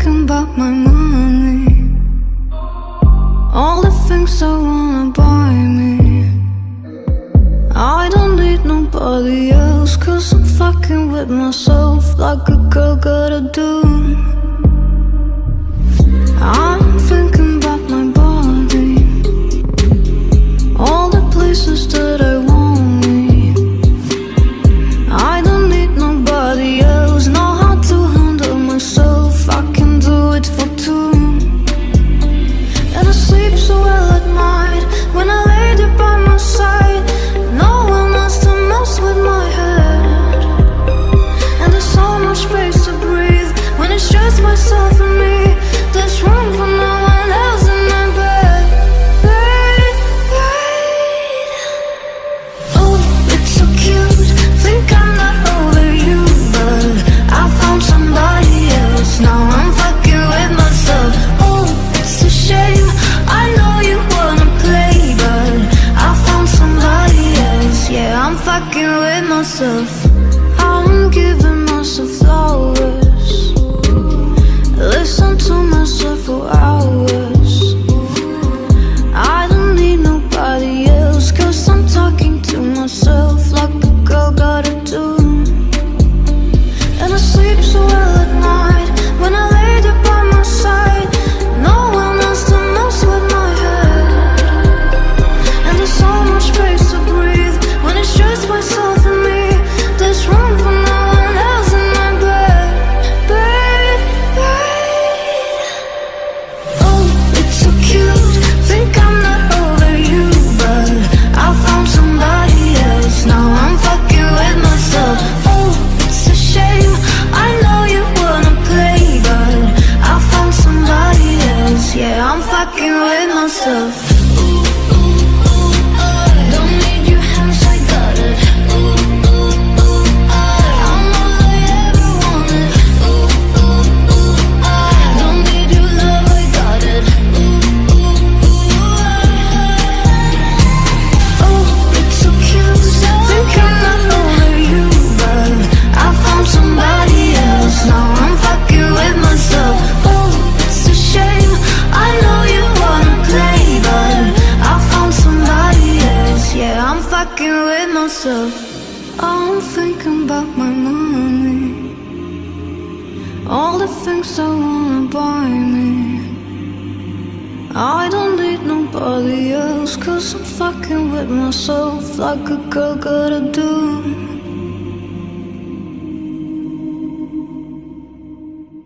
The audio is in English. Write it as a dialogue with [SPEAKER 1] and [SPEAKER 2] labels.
[SPEAKER 1] thinking about my money, all the things I wanna buy me. I don't need nobody else, cause I'm fucking with myself like a girl gotta do. I'm thinking about my body, all the places that I want me. I don't need nobody else, know how to handle myself, I can do it for two. And I sleep so well at night when I lay there by my side. No one else to mess with my head, and there's so much space to breathe when it's just myself and me. There's room for no one else in my bed. Oh, it's so cute, think I'm not over you, but I found somebody else. Now I'm fucking with myself. Oh, it's a shame, I know you wanna play, but I found somebody else. Yeah, I'm fucking with myself. I'm giving myself flowers, listen to myself for hours. I don't need nobody else, cause I'm talking to myself like a girl gotta do. And I sleep so well at night when I lay there by my side. No one else to mess with my head, and there's so much space to breathe when it's just myself and me. There's room for no one else in my bed, babe. Oh, it's so cute, think I'm not over you, but I found somebody else. Now I'm fucking with myself. Oh, it's a shame, I know you wanna play, but I found somebody else. Yeah, I'm fucking with myself. Don't need your hands, I got it. I'm all I ever wanted. Don't need your love, I got it. Oh, it's so cute, think I'm not over you, but I found somebody else. Now I'm fucking with myself. Oh, it's a shame, I know you wanna play, but I found somebody else. Yeah, I'm fucking with myself. I'm thinking about my money, all the things I wanna buy me. I don't need nobody else, cause I'm fucking with myself like a girl gotta do.